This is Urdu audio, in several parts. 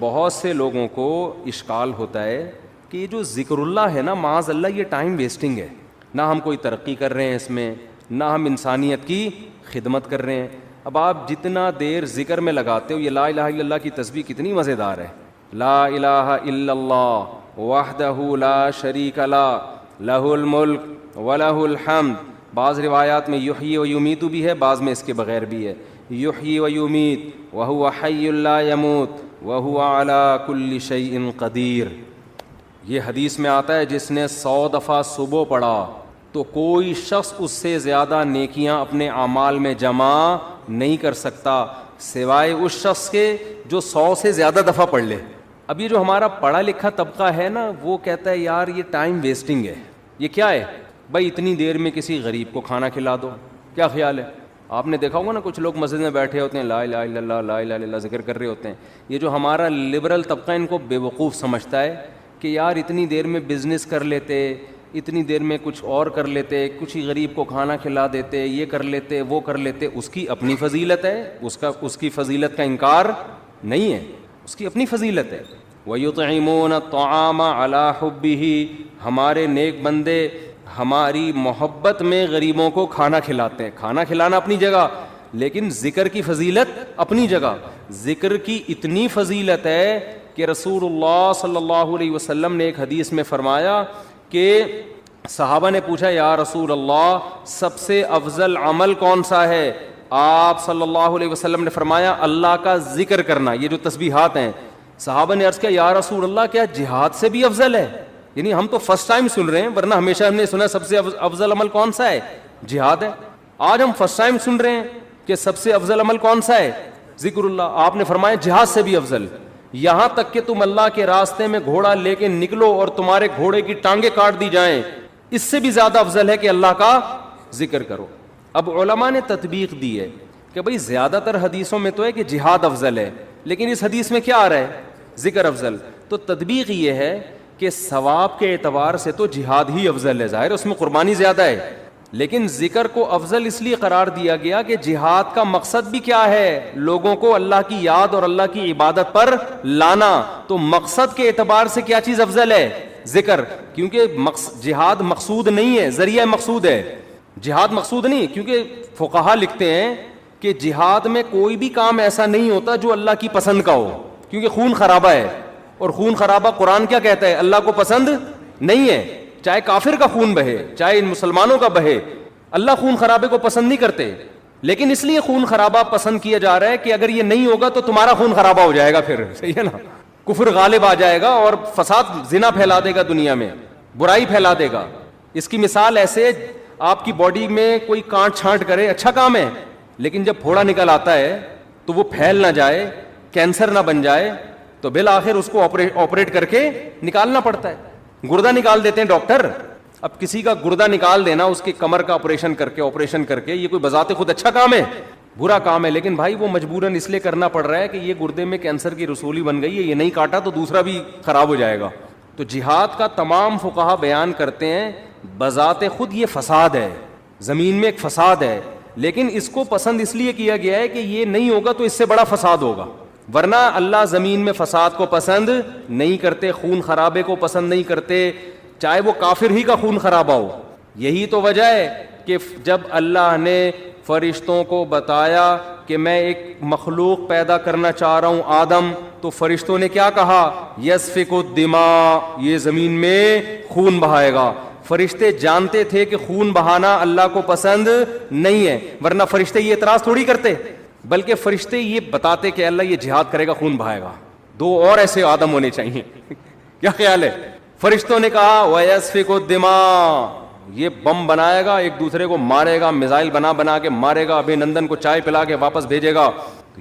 بہت سے لوگوں کو اشکال ہوتا ہے کہ یہ جو ذکر اللہ ہے نا، معاذ اللہ یہ ٹائم ویسٹنگ ہے، نہ ہم کوئی ترقی کر رہے ہیں اس میں، نہ ہم انسانیت کی خدمت کر رہے ہیں۔ اب آپ جتنا دیر ذکر میں لگاتے ہو، یہ لا الہ الا اللہ کی تسبیح کتنی مزیدار ہے، لا الہ الا اللہ وحدہ لا شریک لہ لہ الملک ولہ الحمد۔ بعض روایات میں یحیی و یمیت بھی ہے، بعض میں اس کے بغیر بھی ہے، یحیی و یمیت وہو حی لا یموت وَهُوَ عَلَىٰ كُلِّ شَيْءٍ قَدِيرٌ۔ یہ حدیث میں آتا ہے جس نے 100 دفعہ صبح پڑھا تو کوئی شخص اس سے زیادہ نیکیاں اپنے اعمال میں جمع نہیں کر سکتا سوائے اس شخص کے جو 100 سے زیادہ دفعہ پڑھ لے۔ اب یہ جو ہمارا پڑھا لکھا طبقہ ہے نا، وہ کہتا ہے یار یہ ٹائم ویسٹنگ ہے۔ یہ کیا ہے بھائی؟ اتنی دیر میں کسی غریب کو کھانا کھلا دو، کیا خیال ہے؟ آپ نے دیکھا ہوگا نا، کچھ لوگ مسجد میں بیٹھے ہوتے ہیں، لا الہ الا اللہ لا الہ الا اللہ ذکر کر رہے ہوتے ہیں۔ یہ جو ہمارا لبرل طبقہ ان کو بے وقوف سمجھتا ہے کہ یار اتنی دیر میں بزنس کر لیتے، اتنی دیر میں کچھ اور کر لیتے، کچھ ہی غریب کو کھانا کھلا دیتے، یہ کر لیتے وہ کر لیتے۔ اس کی اپنی فضیلت ہے، اس کی فضیلت کا انکار نہیں ہے، اس کی اپنی فضیلت ہے۔ وَيُطْعِمُونَ الطَّعَامَ عَلَىٰ حُبِّهِ، ہمارے نیک بندے ہماری محبت میں غریبوں کو کھانا کھلاتے ہیں۔ کھانا کھلانا اپنی جگہ، لیکن ذکر کی فضیلت اپنی جگہ۔ ذکر کی اتنی فضیلت ہے کہ رسول اللہ صلی اللہ علیہ وسلم نے ایک حدیث میں فرمایا کہ صحابہ نے پوچھا یا رسول اللہ سب سے افضل عمل کون سا ہے؟ آپ صلی اللہ علیہ وسلم نے فرمایا اللہ کا ذکر کرنا، یہ جو تسبیحات ہیں۔ صحابہ نے عرض کیا یا رسول اللہ کیا جہاد سے بھی افضل ہے؟ یعنی ہم تو فرسٹ ٹائم سن رہے ہیں، ورنہ ہمیشہ ہم نے سنا سب سے افضل عمل کون سا ہے؟ جہاد ہے۔ آج ہم فرسٹ ٹائم سن رہے ہیں کہ سب سے افضل عمل کون سا ہے؟ ذکر اللہ۔ آپ نے فرمایا جہاد سے بھی افضل، یہاں تک کہ تم اللہ کے راستے میں گھوڑا لے کے نکلو اور تمہارے گھوڑے کی ٹانگیں کاٹ دی جائیں، اس سے بھی زیادہ افضل ہے کہ اللہ کا ذکر کرو۔ اب علماء نے تطبیق دی ہے کہ بھئی زیادہ تر حدیثوں میں تو ہے کہ جہاد افضل ہے، لیکن اس حدیث میں کیا آ رہا ہے؟ ذکر افضل۔ تو تطبیق یہ ہے کہ ثواب کے اعتبار سے تو جہاد ہی افضل ہے، ظاہر اس میں قربانی زیادہ ہے، لیکن ذکر کو افضل اس لیے قرار دیا گیا کہ جہاد کا مقصد بھی کیا ہے؟ لوگوں کو اللہ کی یاد اور اللہ کی عبادت پر لانا۔ تو مقصد کے اعتبار سے کیا چیز افضل ہے؟ ذکر، کیونکہ جہاد مقصود نہیں ہے، ذریعہ مقصود ہے۔ جہاد مقصود نہیں، کیونکہ فقہا لکھتے ہیں کہ جہاد میں کوئی بھی کام ایسا نہیں ہوتا جو اللہ کی پسند کا ہو، کیونکہ خون خرابہ ہے، اور خون خرابہ قرآن کیا کہتا ہے؟ اللہ کو پسند نہیں ہے۔ چاہے کافر کا خون بہے، چاہے مسلمانوں کا بہے، اللہ خون خرابے کو پسند نہیں کرتے، لیکن اس لیے خون خرابہ پسند کیا جا رہا ہے کہ اگر یہ نہیں ہوگا تو تمہارا خون خرابہ ہو جائے گا، پھر صحیح ہے نا، کفر غالب آ جائے گا اور فساد، زنا پھیلا دے گا، دنیا میں برائی پھیلا دے گا۔ اس کی مثال ایسے، آپ کی باڈی میں کوئی کانٹ چھانٹ کرے اچھا کام ہے، لیکن جب پھوڑا نکل آتا ہے تو وہ پھیل نہ جائے، کینسر نہ بن جائے، تو بالآخر اس کو آپریٹ کر کے نکالنا پڑتا ہے۔ گردہ نکال دیتے ہیں ڈاکٹر۔ اب کسی کا گردہ نکال دینا، اس کی کمر کا آپریشن کر کے، یہ کوئی بذات خود اچھا کام ہے؟ برا کام ہے، لیکن بھائی وہ مجبوراً اس لیے کرنا پڑ رہا ہے کہ یہ گردے میں کینسر کی رسولی بن گئی ہے، یہ نہیں کاٹا تو دوسرا بھی خراب ہو جائے گا۔ تو جہاد کا تمام فقہا بیان کرتے ہیں بذات خود یہ فساد ہے، زمین میں ایک فساد ہے، لیکن اس کو پسند اس لیے کیا گیا ہے کہ یہ نہیں ہوگا تو اس سے بڑا فساد ہوگا، ورنہ اللہ زمین میں فساد کو پسند نہیں کرتے، خون خرابے کو پسند نہیں کرتے، چاہے وہ کافر ہی کا خون خرابہ ہو۔ یہی تو وجہ ہے کہ جب اللہ نے فرشتوں کو بتایا کہ میں ایک مخلوق پیدا کرنا چاہ رہا ہوں آدم، تو فرشتوں نے کیا کہا؟ یسفک الدماء، یہ زمین میں خون بہائے گا۔ فرشتے جانتے تھے کہ خون بہانا اللہ کو پسند نہیں ہے، ورنہ فرشتے یہ اعتراض تھوڑی کرتے، بلکہ فرشتے یہ بتاتے کہ اللہ یہ جہاد کرے گا، خون بہائے گا، دو اور ایسے آدم ہونے چاہیے۔ کیا خیال ہے؟ فرشتوں نے کہا وَيَسْفِكُ الدِّمَاء، یہ بم بنائے گا، ایک دوسرے کو مارے گا، میزائل بنا کے مارے گا، ابھی نندن کو چائے پلا کے واپس بھیجے گا،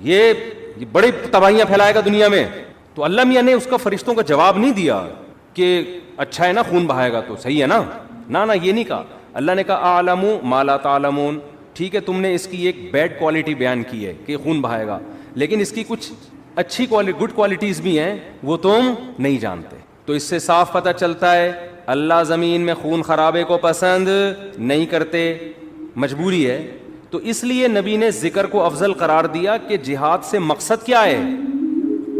یہ بڑی تباہیاں پھیلائے گا دنیا میں۔ تو اللہ میاں نے اس کا فرشتوں کا جواب نہیں دیا کہ اچھا ہے نا خون بہائے گا تو صحیح ہے نا، نہ یہ نہیں کہا۔ اللہ نے کہا اعلم ما لا تعلمون، ٹھیک ہے تم نے اس کی ایک بیڈ کوالٹی بیان کی ہے کہ خون بہائے گا، لیکن اس کی کچھ اچھی گڈ کوالٹیز بھی ہیں وہ تم نہیں جانتے۔ تو اس سے صاف پتہ چلتا ہے اللہ زمین میں خون خرابے کو پسند نہیں کرتے، مجبوری ہے۔ تو اس لیے نبی نے ذکر کو افضل قرار دیا کہ جہاد سے مقصد کیا ہے؟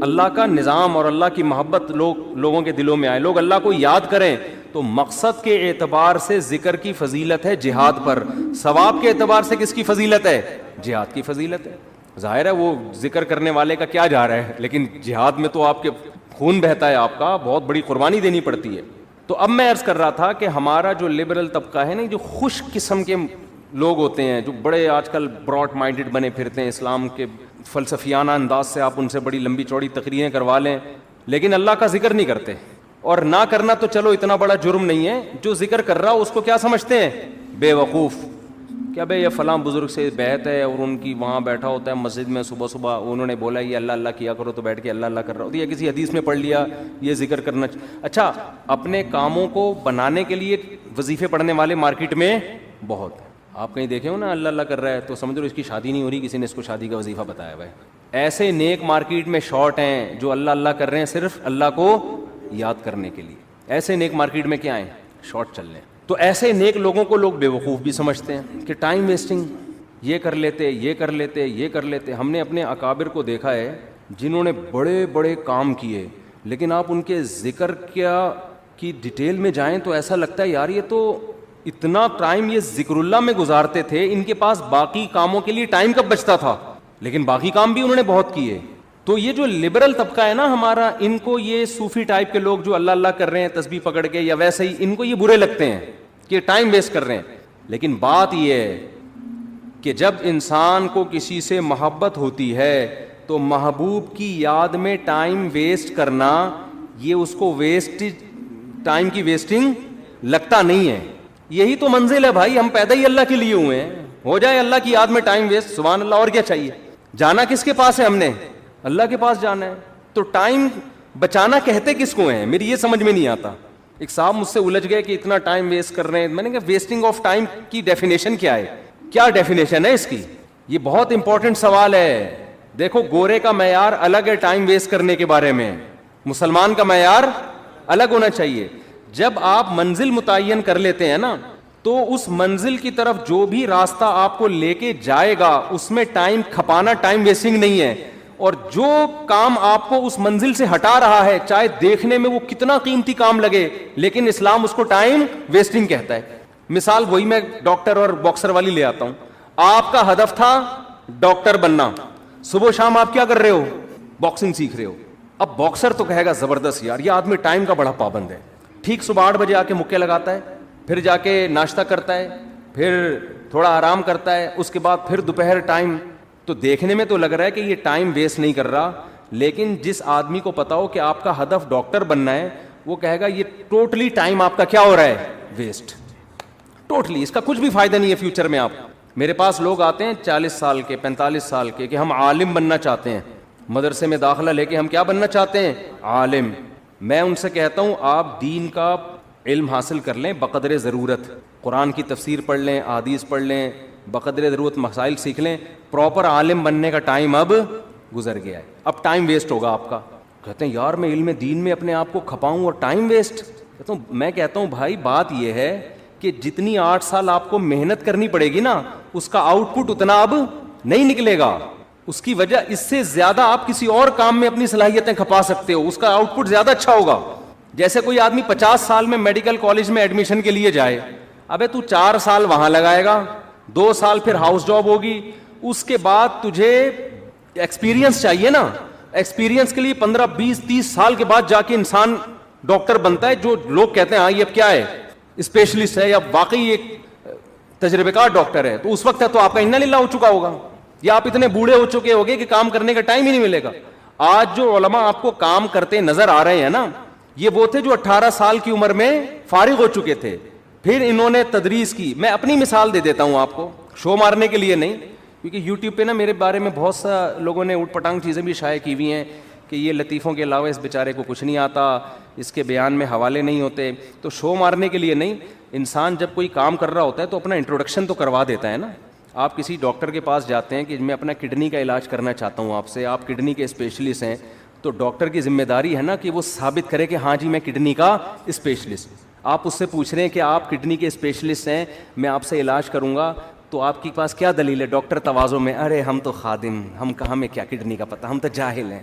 اللہ کا نظام اور اللہ کی محبت لوگوں کے دلوں میں آئے, لوگ اللہ کو یاد کریں. تو مقصد کے اعتبار سے ذکر کی فضیلت ہے جہاد پر, ثواب کے اعتبار سے کس کی فضیلت ہے؟ جہاد کی فضیلت ہے. ظاہر ہے وہ ذکر کرنے والے کا کیا جا رہا ہے, لیکن جہاد میں تو آپ کے خون بہتا ہے, آپ کا بہت بڑی قربانی دینی پڑتی ہے. تو اب میں عرض کر رہا تھا کہ ہمارا جو لبرل طبقہ ہے نا, جو خوش قسم کے لوگ ہوتے ہیں, جو بڑے آج کل براڈ مائنڈڈ بنے پھرتے ہیں, اسلام کے فلسفیانہ انداز سے آپ ان سے بڑی لمبی چوڑی تقریریں کروا لیں, لیکن اللہ کا ذکر نہیں کرتے. اور نہ کرنا تو چلو اتنا بڑا جرم نہیں ہے, جو ذکر کر رہا اس کو کیا سمجھتے ہیں؟ بے وقوف. کیا بھائی یہ فلاں بزرگ سے بیعت ہے اور ان کی وہاں بیٹھا ہوتا ہے مسجد میں, صبح صبح انہوں نے بولا یہ اللہ اللہ کیا کرو تو بیٹھ کے اللہ اللہ کر رہا ہوتا ہے, یا کسی حدیث میں پڑھ لیا یہ ذکر کرنا. اچھا, اپنے کاموں کو بنانے کے لیے وظیفے پڑھنے والے مارکیٹ میں بہت ہیں. آپ کہیں دیکھے ہو نا اللہ اللہ کر رہا ہے تو سمجھ لو اس کی شادی نہیں ہو رہی, کسی نے اس کو شادی کا وظیفہ بتایا ہوا ہے. ایسے نیک مارکیٹ میں شارٹ ہیں جو اللہ اللہ کر رہے ہیں صرف اللہ کو یاد کرنے کے لیے. ایسے نیک مارکیٹ میں کیا ہیں؟ شارٹ چل رہے ہیں. تو ایسے نیک لوگوں کو لوگ بے وقوف بھی سمجھتے ہیں کہ ٹائم ویسٹنگ, یہ کر لیتے یہ کر لیتے یہ کر لیتے. ہم نے اپنے اکابر کو دیکھا ہے جنہوں نے بڑے بڑے کام کیے, لیکن آپ ان کے ذکر کی ڈیٹیل میں جائیں تو ایسا لگتا ہے یار یہ تو اتنا ٹائم یہ ذکر اللہ میں گزارتے تھے, ان کے پاس باقی کاموں کے لیے ٹائم کب بچتا تھا, لیکن باقی کام بھی انہوں نے بہت کیے. تو یہ جو لبرل طبقہ ہے نا ہمارا, ان کو یہ صوفی ٹائپ کے لوگ جو اللہ اللہ کر رہے ہیں تسبیح پکڑ کے یا ویسے ہی, ان کو یہ برے لگتے ہیں کہ ٹائم ویسٹ کر رہے ہیں. لیکن بات یہ ہے کہ جب انسان کو کسی سے محبت ہوتی ہے تو محبوب کی یاد میں ٹائم ویسٹ کرنا یہ اس کو ٹائم کی ویسٹنگ لگتا نہیں ہے. یہی تو منزل ہے بھائی, ہم پیدا ہی اللہ کے لیے ہوئے ہیں, ہو جائے اللہ کی یاد میں ٹائم ویسٹ, سبحان اللہ, اور کیا چاہیے. جانا کس کے پاس ہے ہم نے؟ اللہ کے پاس جانا ہے. تو ٹائم بچانا کہتے کس کو ہیں, میری یہ سمجھ میں نہیں آتا. ایک صاحب مجھ سے الجھ گئے کہ اتنا ٹائم ویسٹ کر رہے ہیں. میں نے کہا ویسٹنگ آف ٹائم کی ڈیفینیشن کیا ہے, کیا ڈیفینیشن ہے اس کی؟ یہ بہت امپورٹنٹ سوال ہے. دیکھو گورے کا معیار الگ ہے ٹائم ویسٹ کرنے کے بارے میں, مسلمان کا معیار الگ ہونا چاہیے. جب آپ منزل متعین کر لیتے ہیں نا تو اس منزل کی طرف جو بھی راستہ آپ کو لے کے جائے گا اس میں ٹائم کھپانا ٹائم ویسٹنگ نہیں ہے. اور جو کام آپ کو اس منزل سے ہٹا رہا ہے چاہے دیکھنے میں وہ کتنا قیمتی کام لگے, لیکن اسلام اس کو ٹائم ویسٹنگ کہتا ہے. مثال وہی میں ڈاکٹر اور باکسر والی لے آتا ہوں. آپ کا ہدف تھا ڈاکٹر بننا, صبح شام آپ کیا کر رہے ہو؟ باکسنگ سیکھ رہے ہو. اب باکسر تو کہے گا زبردست یار یہ آدمی ٹائم کا بڑا پابند ہے, ٹھیک صبح 8 بجے آ کے مکے لگاتا ہے, پھر جا کے ناشتہ کرتا ہے, پھر تھوڑا آرام کرتا ہے, اس کے بعد پھر دوپہر ٹائم. تو دیکھنے میں تو لگ رہا ہے کہ یہ ٹائم ویسٹ نہیں کر رہا, لیکن جس آدمی کو پتا ہو کہ آپ کا ہدف ڈاکٹر بننا ہے وہ کہے گا یہ ٹوٹلی ٹائم آپ کا کیا ہو رہا ہے؟ ویسٹ. ٹوٹلی, اس کا کچھ بھی فائدہ نہیں ہے فیوچر میں. آپ میرے پاس لوگ آتے ہیں 40 سال کے 45 سال کے کہ ہم عالم بننا چاہتے ہیں, مدرسے میں داخلہ لے کے ہم کیا بننا چاہتے ہیں؟ عالم. میں ان سے کہتا ہوں آپ دین کا علم حاصل کر لیں بقدر ضرورت, قرآن کی تفسیر پڑھ لیں, احادیث پڑھ لیں, بقدر ضرورت مسائل سیکھ لیں. پراپر عالم بننے کا ٹائم اب گزر گیا ہے, اب ٹائم ویسٹ ہوگا آپ کا. کہتے ہیں یار میں علم دین میں اپنے آپ کو کھپاؤں اور ٹائم ویسٹ. میں کہتا ہوں بھائی بات یہ ہے کہ جتنی 8 سال آپ کو محنت کرنی پڑے گی نا اس کا آؤٹ پٹ اتنا اب نہیں نکلے گا. اس کی وجہ اس سے زیادہ آپ کسی اور کام میں اپنی صلاحیتیں کھپا سکتے ہو, اس کا آؤٹ پٹ زیادہ اچھا ہوگا. جیسے کوئی آدمی 50 سال میں میڈیکل کالج میں ایڈمیشن کے لیے جائے, ابے تو 4 سال وہاں لگائے گا, 2 سال پھر ہاؤس جاب ہوگی, اس کے بعد تجھے ایکسپیرینس چاہیے نا. ایکسپیرینس کے لیے 15 20 30 سال کے بعد جا کے انسان ڈاکٹر بنتا ہے, جو لوگ کہتے ہیں ہاں یہ اب کیا ہے اسپیشلسٹ ہے یا واقعی ایک تجربے کار ڈاکٹر ہے. تو اس وقت ہے تو آپ کا انا للہ ہو چکا ہوگا, یا آپ اتنے بوڑھے ہو چکے ہوگے کہ کام کرنے کا ٹائم ہی نہیں ملے گا. آج جو علماء آپ کو کام کرتے نظر آ رہے ہیں نا یہ وہ تھے جو 18 سال کی عمر میں فارغ ہو چکے تھے, پھر انہوں نے تدریس کی. میں اپنی مثال دے دیتا ہوں آپ کو, شو مارنے کے لیے نہیں, کیونکہ یوٹیوب پہ نا میرے بارے میں بہت سا لوگوں نے اوٹ پٹانگ چیزیں بھی شائع کی ہوئی ہیں کہ یہ لطیفوں کے علاوہ اس بیچارے کو کچھ نہیں آتا, اس کے بیان میں حوالے نہیں ہوتے. تو شو مارنے کے لیے نہیں, انسان جب کوئی کام کر رہا ہوتا ہے تو اپنا انٹروڈکشن تو کروا دیتا ہے نا. آپ کسی ڈاکٹر کے پاس جاتے ہیں کہ میں اپنا کڈنی کا علاج کرنا چاہتا ہوں آپ سے, آپ کڈنی کے اسپیشلسٹ ہیں, تو ڈاکٹر کی ذمہ داری ہے نا کہ وہ ثابت کرے کہ ہاں جی میں کڈنی کا اسپیشلسٹ. آپ اس سے پوچھ رہے ہیں کہ آپ کڈنی کے اسپیشلسٹ ہیں, میں آپ سے علاج کروں گا, تو آپ کے پاس کیا دلیل ہے؟ ڈاکٹر تواضع میں ارے ہم تو خادم, ہم کہاں میں کیا کڈنی کا پتہ, ہم تو جاہل ہیں.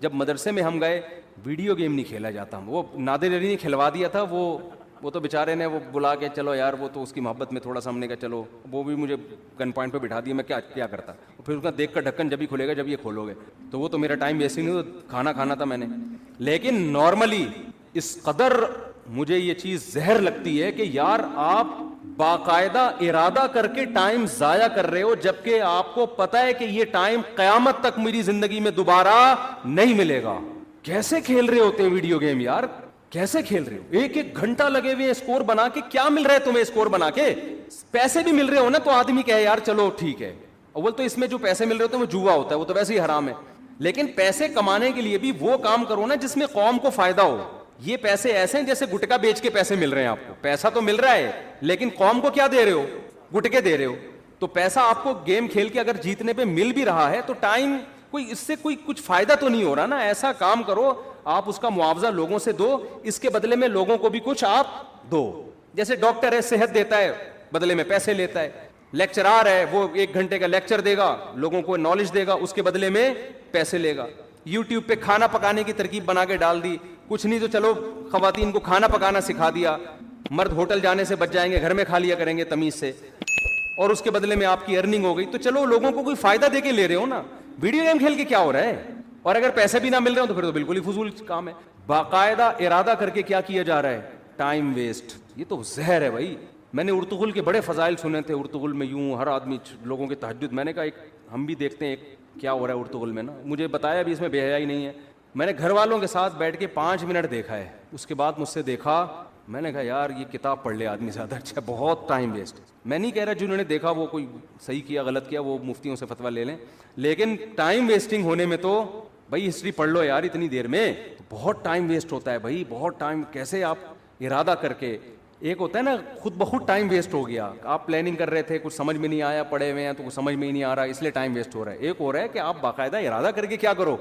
جب مدرسے میں ہم گئے ویڈیو گیم نہیں کھیلا جاتا, وہ نادر علی نے کھلوا دیا تھا, وہ تو بیچارے نے وہ بلا کے چلو یار, وہ تو اس کی محبت میں تھوڑا سا ہم نے کہا چلو, وہ بھی مجھے گن پوائنٹ پہ بٹھا دیا, میں کیا کرتا, پھر اس کا دیکھ کر ڈھکن جب ہی کھلے گا جب یہ کھولو گے, تو وہ تو میرا ٹائم ویسٹ ہی نہیں, کھانا کھانا تھا میں نے. لیکن نارملی اس قدر مجھے یہ چیز زہر لگتی ہے کہ یار آپ باقاعدہ ارادہ کر کے ٹائم ضائع کر رہے ہو, جبکہ آپ کو پتا ہے کہ یہ ٹائم قیامت تک میری زندگی میں دوبارہ نہیں ملے گا. کیسے کھیل رہے ہوتے ہیں ویڈیو گیم یار, کیسے کھیل رہے ہو, ایک ایک گھنٹہ لگے ہوئے اسکور بنا کے, کیا مل رہا ہے تمہیں اسکور بنا کے؟ پیسے بھی مل رہے ہو نا تو آدمی کہے یار چلو ٹھیک ہے. اول تو اس میں جو پیسے مل رہے ہوتے ہیں وہ جوا ہوتا ہے, وہ تو ویسے ہی حرام ہے. لیکن پیسے کمانے کے لیے بھی وہ کام کرو نا جس میں قوم کو فائدہ ہو. یہ پیسے ایسے ہیں جیسے گٹکا بیچ کے پیسے مل رہے ہیں آپ کو, پیسہ تو مل رہا ہے لیکن قوم کو کیا دے رہے ہو, گٹکے دے رہے ہو. تو پیسہ آپ کو گیم کھیل کے اگر جیتنے پہ مل بھی رہا ہے تو ٹائم کوئی اس سے کوئی کچھ فائدہ تو نہیں ہو رہا نا. ایسا کام کرو آپ اس کا معاوضہ لوگوں سے دو, اس کے بدلے میں لوگوں کو بھی کچھ آپ دو. جیسے ڈاکٹر ہے صحت دیتا ہے, بدلے میں پیسے لیتا ہے. لیکچرار ہے وہ 1 گھنٹے کا لیکچر دے گا, لوگوں کو نالج دے گا, اس کے بدلے میں پیسے لے گا. یوٹیوب پہ کھانا پکانے کی ترکیب بنا کے ڈال دی, کچھ نہیں تو چلو خواتین کو کھانا پکانا سکھا دیا, مرد ہوٹل جانے سے بچ جائیں گے, گھر میں کھا لیا کریں گے تمیز سے, اور اس کے بدلے میں آپ کی ارننگ ہو گئی. تو چلو لوگوں کو کوئی فائدہ دے کے لے رہے ہو نا, ویڈیو گیم کھیل کے کیا ہو رہا ہے؟ اور اگر پیسے بھی نہ مل رہے ہو تو پھر تو بالکل ہی فضول کام ہے. باقاعدہ ارادہ کر کے کیا جا رہا ہے, ٹائم ویسٹ. یہ تو زہر ہے بھائی. میں نے ارطغرل کے بڑے فضائل سنے تھے, ارطغرل میں یوں ہر آدمی لوگوں کے تہجد, میں نے کہا ایک ہم بھی دیکھتے ہیں کیا ہو رہا ہے ارطغرل میں نا. مجھے بتایا بھی اس میں بے حیائی نہیں ہے. میں نے گھر والوں کے ساتھ بیٹھ کے 5 منٹ دیکھا ہے, اس کے بعد مجھ سے دیکھا, میں نے کہا یار یہ کتاب پڑھ لے آدمی زیادہ اچھا, بہت ٹائم ویسٹ. میں نہیں کہہ رہا جنہوں نے دیکھا وہ کوئی صحیح کیا غلط کیا, وہ مفتیوں سے فتویٰ لے لیں, لیکن ٹائم ویسٹنگ ہونے میں تو بھائی ہسٹری پڑھ لو یار اتنی دیر میں, بہت ٹائم ویسٹ ہوتا ہے بھائی, بہت ٹائم. کیسے آپ ارادہ کر کے, ایک ہوتا ہے نا خود بخود ٹائم ویسٹ ہو گیا, آپ پلاننگ کر رہے تھے کچھ سمجھ میں نہیں آیا, پڑھے ہوئے ہیں تو کچھ سمجھ میں ہی نہیں آ رہا اس لیے ٹائم ویسٹ ہو رہا ہے. ایک ہو رہا ہے کہ آپ باقاعدہ ارادہ کر کے کیا کرو,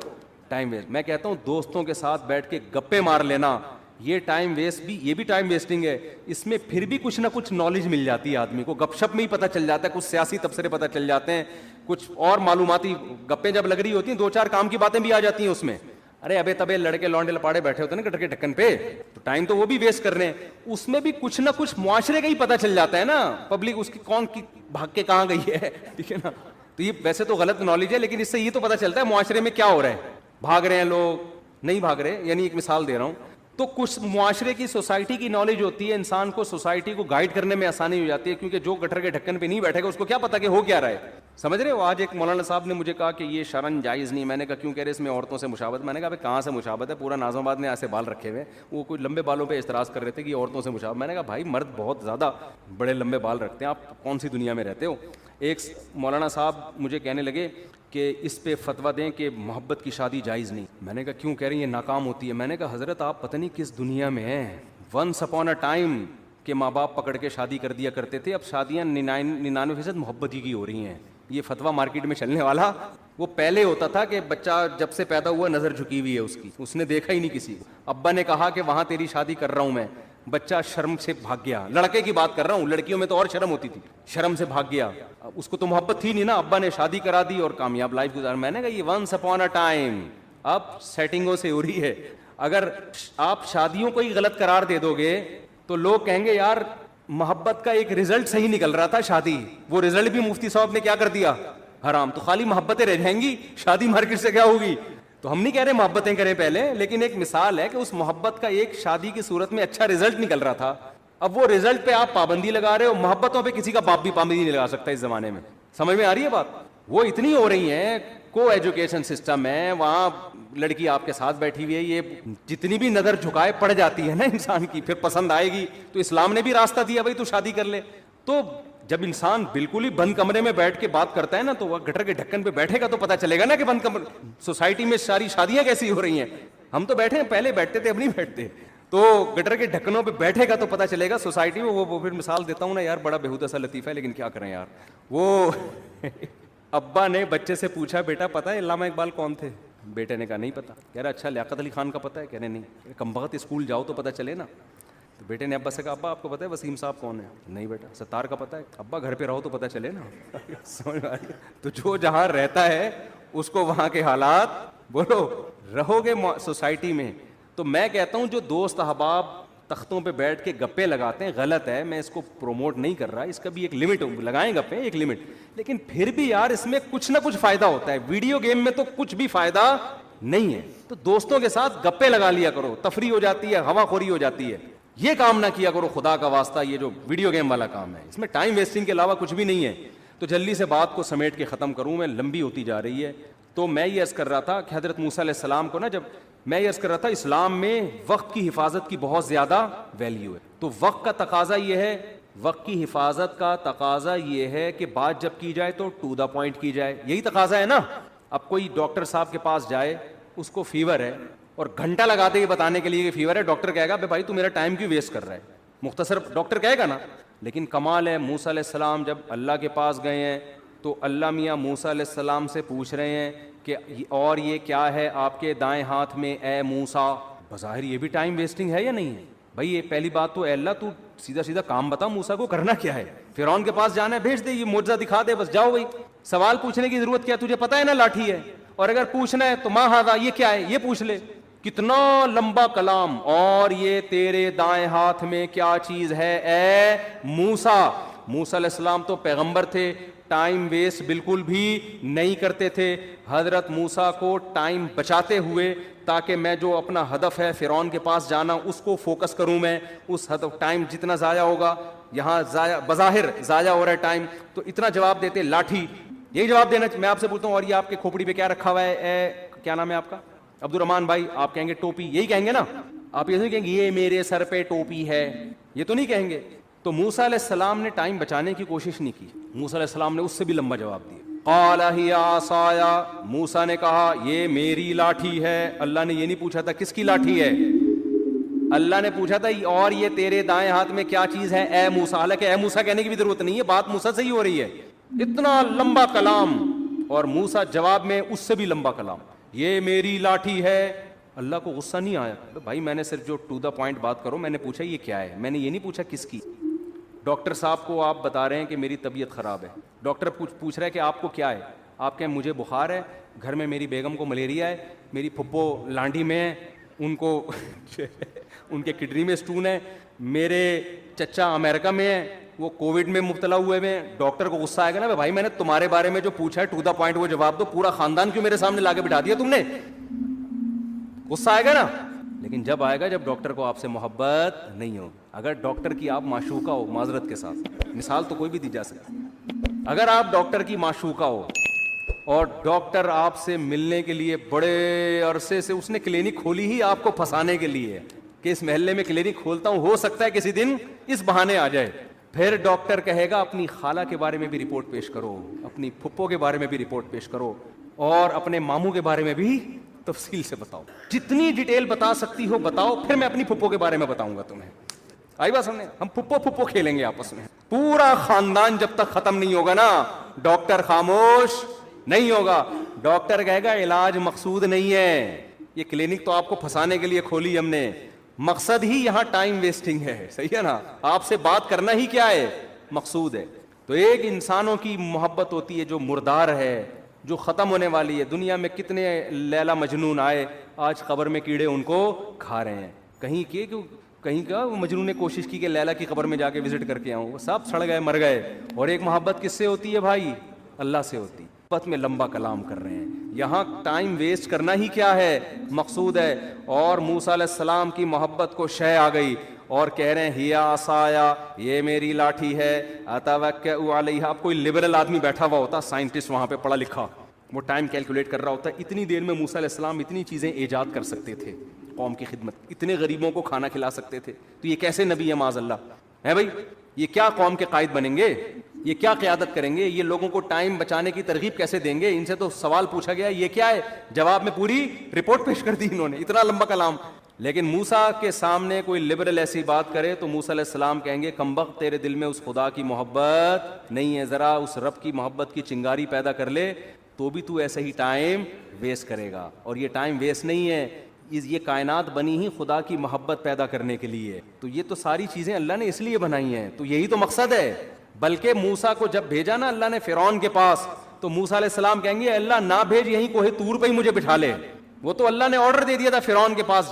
ٹائم ویسٹ. میں کہتا ہوں دوستوں کے ساتھ بیٹھ کے گپے مار لینا, یہ ٹائم ویسٹ بھی, یہ بھی ٹائم ویسٹنگ ہے. اس میں پھر بھی کچھ نہ کچھ نالج مل جاتی ہے آدمی کو, گپ شپ میں ہی پتہ چل جاتا ہے, کچھ سیاسی تبصرے پتہ چل جاتے ہیں, کچھ اور معلوماتی گپیں جب لگ رہی ہوتی ہیں 2-4 کام کی باتیں بھی آ جاتی ہیں اس میں. ارے ابے تبے لڑکے لونڈے لپاڑے بیٹھے ہوتے ہیں نا گٹر کے ڈھکن پہ, تو ٹائم تو وہ بھی ویسٹ کر رہے ہیں. اس میں بھی کچھ نہ کچھ معاشرے کا ہی پتہ چل جاتا ہے نا, پبلک اس کی کون کی بھاگ کے کہاں گئی ہے, ٹھیک ہے نا. تو یہ ویسے تو غلط نالج ہے, لیکن اس سے یہ تو پتہ چلتا ہے معاشرے میں کیا ہو رہا ہے, بھاگ رہے ہیں لوگ, نہیں بھاگ رہے, یعنی ایک مثال دے رہا ہوں. تو کچھ معاشرے کی سوسائٹی کی نالج ہوتی ہے, انسان کو سوسائٹی کو گائیڈ کرنے میں آسانی ہو جاتی ہے, کیونکہ جو گٹر کے ڈھکن پہ نہیں بیٹھے گا اس کو کیا پتا کہ ہو کیا رہا ہے. سمجھ رہے ہو. آج ایک مولانا صاحب نے مجھے کہا کہ یہ شرن جائز نہیں. میں نے کہا کیوں کہہ رہے اس میں عورتوں سے مشابہت. میں نے کہا کہاں سے مشابہت ہے, پورا نازم آباد نے ایسے بال رکھے ہوئے, وہ کوئی لمبے بالوں پہ اعتراض کر رہے تھے کہ یہ عورتوں سے مشابہت. میں نے کہا بھائی مرد بہت زیادہ بڑے لمبے بال رکھتے ہیں, آپ کون سی دنیا میں رہتے ہو. ایک مولانا صاحب مجھے کہنے لگے کہ اس پہ فتویٰ دیں کہ محبت کی شادی جائز نہیں. میں نے کہا کیوں, کہہ رہی ہیں ناکام ہوتی ہے. میں نے کہا حضرت آپ پتہ نہیں کس دنیا میں ہیں. ونس اپون اے ٹائم کہ ماں باپ پکڑ کے شادی کر دیا کرتے تھے, اب شادیاں 99% محبت ہی کی ہو رہی ہیں. یہ فتویٰ مارکیٹ میں چلنے والا, وہ پہلے ہوتا تھا کہ بچہ جب سے پیدا ہوا نظر جھکی ہوئی ہے اس کی, اس نے دیکھا ہی نہیں کسی کو. ابا نے کہا کہ وہاں تیری شادی کر رہا ہوں میں, بچہ شرم سے بھاگ گیا. لڑکے کی بات کر رہا ہوں, لڑکیوں میں تو اور شرم ہوتی تھی, شرم سے بھاگ گیا. اس کو تو محبت تھی نہیں نا, ابا نے شادی کرا دی اور کامیاب لائف گزار. میں نے کہا یہ ونس اپون اے ٹائم, اب سیٹنگوں سے ہو رہی ہے. اگر آپ شادیوں کو ہی غلط قرار دے دو گے تو لوگ کہیں گے یار محبت کا ایک رزلٹ صحیح نکل رہا تھا شادی, وہ رزلٹ بھی مفتی صاحب نے کیا کر دیا, حرام. تو خالی محبتیں رہ جائیں گی, شادی مارکیٹ سے کیا ہوگی. تو ہم نہیں کہہ رہے محبتیں کریں پہلے, لیکن ایک مثال ہے کہ اس محبت کا ایک شادی کی صورت میں اچھا رزلٹ نکل رہا تھا. اب وہ رزلٹ پہ آپ پابندی لگا رہے ہو. محبتوں پہ کسی کا باپ بھی پابندی نہیں لگا سکتا اس زمانے میں. سمجھ میں آ رہی ہے بات. وہ اتنی ہو رہی ہیں, کو ایجوکیشن سسٹم ہے, وہاں لڑکی آپ کے ساتھ بیٹھی ہوئی ہے, یہ جتنی بھی نظر جھکائے پڑ جاتی ہے نا انسان کی, پھر پسند آئے گی. تو اسلام نے بھی راستہ دیا بھائی تو شادی کر لے. تو جب انسان بالکل ہی بند کمرے میں بیٹھ کے بات کرتا ہے نا, تو وہ گٹر کے ڈھکن پہ بیٹھے گا تو پتہ چلے گا نا کہ بند کمرے سوسائٹی میں ساری شادیاں کیسی ہو رہی ہیں. ہم تو بیٹھے ہیں, پہلے بیٹھتے تھے اب نہیں بیٹھتے. تو گٹر کے ڈھکنوں پہ بیٹھے گا تو پتہ چلے گا سوسائٹی میں. وہ پھر مثال دیتا ہوں نا یار, بڑا بےہودہ سا لطیفہ ہے لیکن کیا کریں یار. وہ ابا نے بچے سے پوچھا بیٹا پتہ ہے علامہ اقبال کون تھے. بیٹے نے کہا نہیں پتا. کہہ رہا اچھا لیاقت علی خان کا پتہ ہے. کہہ رہے نہیں. کم بخت اسکول جاؤ تو پتہ چلے نا. تو بیٹے نے ابا سے کہا ابا آپ کو پتہ ہے وسیم صاحب کون ہے. نہیں بیٹا. ستار کا پتہ ہے. ابا گھر پہ رہو تو پتہ چلے نا. سمجھ میں آ رہی ہے. تو جو جہاں رہتا ہے اس کو وہاں کے حالات بولو رہو گے سوسائٹی میں. تو میں کہتا ہوں جو دوست احباب تختوں پہ بیٹھ کے گپے لگاتے ہیں غلط ہے, میں اس کو پروموٹ نہیں کر رہا, اس کا بھی ایک لمٹ لگائیں گپے, ایک لمٹ, لیکن پھر بھی یار اس میں کچھ نہ کچھ فائدہ ہوتا ہے. ویڈیو گیم میں تو کچھ بھی فائدہ نہیں ہے, تو دوستوں کے ساتھ گپے لگا لیا کرو, تفریح ہو جاتی ہے, ہوا خوری ہو جاتی ہے. یہ کام نہ کیا کرو خدا کا واسطہ, یہ جو ویڈیو گیم والا کام ہے اس میں ٹائم ویسٹنگ کے علاوہ کچھ بھی نہیں ہے. تو جلدی سے بات کو سمیٹ کے ختم کروں, میں لمبی ہوتی جا رہی ہے. تو میں یہ عرض کر رہا تھا کہ حضرت موسیٰ علیہ السلام کو نا, جب میں یہ عرض کر رہا تھا اسلام میں وقت کی حفاظت کی بہت زیادہ ویلیو ہے. تو وقت کا تقاضا یہ ہے, وقت کی حفاظت کا تقاضا یہ ہے کہ بات جب کی جائے تو ٹو دا پوائنٹ کی جائے, یہی تقاضا ہے نا. اب کوئی ڈاکٹر صاحب کے پاس جائے, اس کو فیور ہے اور گھنٹہ لگا دے یہ بتانے کے لیے کہ فیور ہے, ڈاکٹر کہے گا بھائی تو میرا ٹائم کیوں ویسٹ کر رہا ہے, مختصر ڈاکٹر کہے گا نا. لیکن کمال ہے, موسیٰ علیہ السلام جب اللہ کے پاس گئے ہیں تو اللہ میاں موسیٰ علیہ السلام سے پوچھ رہے ہیں کہ اور یہ کیا ہے آپ کے دائیں ہاتھ میں اے موسیٰ. بظاہر یہ بھی ٹائم ویسٹنگ ہے یا نہیں ہے بھائی؟ یہ پہلی بات تو اے اللہ تو سیدھا سیدھا کام بتا, موسیٰ کو کرنا کیا ہے, فرعون کے پاس جانا ہے, بھیج دے, یہ معجزہ دکھا دے, بس جاؤ بھائی. سوال پوچھنے کی ضرورت کیا, تجھے پتا ہے نا لاٹھی ہے, اور اگر پوچھنا ہے تو ما ھذا, یہ کیا ہے, یہ پوچھ لے. کتنا لمبا کلام, اور یہ تیرے دائیں ہاتھ میں کیا چیز ہے اے موسیٰ. موسیٰ علیہ السلام تو پیغمبر تھے, ٹائم ویسٹ بالکل بھی نہیں کرتے تھے. حضرت موسیٰ کو ٹائم بچاتے ہوئے تاکہ میں جو اپنا ہدف ہے فرعون کے پاس جانا اس کو فوکس کروں, میں اس ہدف, ٹائم جتنا ضائع ہوگا یہاں ضائع, بظاہر ضائع ہو رہا ہے ٹائم, تو اتنا جواب دیتے لاٹھی. یہی جواب دینا میں آپ سے پوچھتا ہوں, اور یہ آپ کے کھوپڑی پہ کیا رکھا ہوا ہے اے, کیا نام ہے آپ کا, عبد الرحمان بھائی, آپ کہیں گے ٹوپی, یہی کہیں گے نا آپ, یہ نہیں کہیں گے یہ میرے سر پہ ٹوپی ہے, یہ تو نہیں کہیں گے. تو موسیٰ علیہ السلام نے ٹائم بچانے کی کوشش نہیں کی, موسیٰ علیہ السلام نے اس سے بھی لمبا جواب دیا. قال ہی عصای, موسیٰ نے کہا یہ میری لاٹھی ہے. اللہ نے یہ نہیں پوچھا تھا کس کی لاٹھی ہے, اللہ نے پوچھا تھا اور یہ تیرے دائیں ہاتھ میں کیا چیز ہے اے موسیٰ. حالانکہ اے موسیٰ کہنے کی بھی ضرورت نہیں ہے, بات موسیٰ سے ہی ہو رہی ہے. اتنا لمبا کلام, اور موسیٰ جواب میں اس سے بھی لمبا کلام, یہ میری لاٹھی ہے. اللہ کو غصہ نہیں آیا, بھائی میں نے صرف جو ٹو دا پوائنٹ بات کرو, میں نے پوچھا یہ کیا ہے, میں نے یہ نہیں پوچھا کس کی. ڈاکٹر صاحب کو آپ بتا رہے ہیں کہ میری طبیعت خراب ہے, ڈاکٹر پوچھ رہا ہے کہ آپ کو کیا ہے, آپ کہیں مجھے بخار ہے, گھر میں میری بیگم کو ملیریا ہے, میری پھپھو لانڈی میں ہے, ان کو ان کے کڈنی میں اسٹون ہے, میرے چچا امریکہ میں ہے, وہ کووڈ میں مبتلا ہوئے ہیں. ڈاکٹر کو غصہ آئے گا نا, بھائی میں نے تمہارے بارے میں جو پوچھا ہے ٹو دا پوائنٹ وہ جواب دو, پورا خاندان کیوں میرے سامنے لا کے بٹھا دیا تم نے, غصہ آئے گا نا. لیکن جب آئے گا جب ڈاکٹر کو آپ سے محبت نہیں ہو. اگر ڈاکٹر کی آپ معشوقہ ہو, معذرت کے ساتھ مثال تو کوئی بھی دی جا سکتی, اگر آپ ڈاکٹر کی معشوقہ ہو اور ڈاکٹر آپ سے ملنے کے لیے بڑے عرصے سے, اس نے کلینک کھولی ہی آپ کو پھنسانے کے لیے کہ اس محلے میں کلینک کھولتا ہوں, ہو سکتا ہے کسی دن اس بہانے آ جائے. پھر ڈاکٹر کہے گا اپنی خالہ کے بارے میں بھی رپورٹ پیش کرو, اپنی پھپھو کے بارے میں بھی رپورٹ پیش کرو, اور اپنے ماموں کے بارے میں بھی تفصیل سے بتاؤ, جتنی ڈیٹیل بتا سکتی ہو بتاؤ, پھر میں اپنی پھپھو کے بارے میں بتاؤں گا تمہیں. آئی بات سمجھے, ہم پھپھو کھیلیں گے آپس میں, پورا خاندان جب تک ختم نہیں ہوگا نا ڈاکٹر خاموش نہیں ہوگا. ڈاکٹر کہے گا علاج مقصود نہیں ہے, یہ کلینک تو آپ کو پھنسانے کے لیے کھولی ہم نے, مقصد ہی یہاں ٹائم ویسٹنگ ہے. صحیح ہے نا, آپ سے بات کرنا ہی کیا ہے, مقصود ہے. تو ایک انسانوں کی محبت ہوتی ہے جو مردار ہے, جو ختم ہونے والی ہے. دنیا میں کتنے لیلا مجنون آئے, آج قبر میں کیڑے ان کو کھا رہے ہیں. کہیں کا مجنون نے کوشش کی کہ لیلا کی قبر میں جا کے وزٹ کر کے آؤں, وہ سب سڑ گئے, مر گئے. اور ایک محبت کس سے ہوتی ہے بھائی, اللہ سے ہوتی. محبت میں لمبا کلام کر رہے ہیں, یہاں ٹائم ویسٹ کرنا ہی کیا ہے, مقصود ہے. اور موسیٰ علیہ السلام کی محبت کو شے آ گئی اور کہہ رہے ہیں ہیا عصایا, یہ میری لاٹھی ہے, اتوکئ علیہا. اب کوئی لبرل آدمی بیٹھا ہوا ہوتا, سائنٹسٹ وہاں پہ پڑھا لکھا, وہ ٹائم کیلکولیٹ کر رہا ہوتا ہے, اتنی دیر میں موسیٰ علیہ السلام اتنی چیزیں ایجاد کر سکتے تھے قوم کی خدمت, اتنے غریبوں کو کھانا کھلا سکتے تھے. تو یہ کیسے نبی ہے معاذ اللہ ہے بھائی, یہ کیا قوم کے قائد بنیں گے, یہ کیا قیادت کریں گے, یہ لوگوں کو ٹائم بچانے کی ترغیب کیسے دیں گے. ان سے تو سوال پوچھا گیا یہ کیا ہے, جواب میں پوری رپورٹ پیش کر دی انہوں نے, اتنا لمبا کلام. لیکن موسیٰ کے سامنے کوئی لبرل ایسی بات کرے تو موسیٰ علیہ السلام کہیں گے کمبخت, تیرے دل میں اس خدا کی محبت نہیں ہے, ذرا اس رب کی محبت کی چنگاری پیدا کر لے تو بھی تو ایسے ہی ٹائم ویسٹ کرے گا. اور یہ ٹائم ویسٹ نہیں ہے, یہ کائنات بنی ہی خدا کی محبت پیدا کرنے کے لیے. تو یہ تو ساری چیزیں اللہ نے اس لیے بنائی ہیں, تو یہی تو مقصد ہے. بلکہ موسیٰ کو جب بھیجا نا اللہ نے فرعون کے پاس, تو موسیٰ علیہ السلام کہیں گے اللہ نہ بھیج, یہیں کوہ طور پہ ہی مجھے بٹھا لے, وہ تو اللہ نے آرڈر دے دیا تھا فرعون کے پاس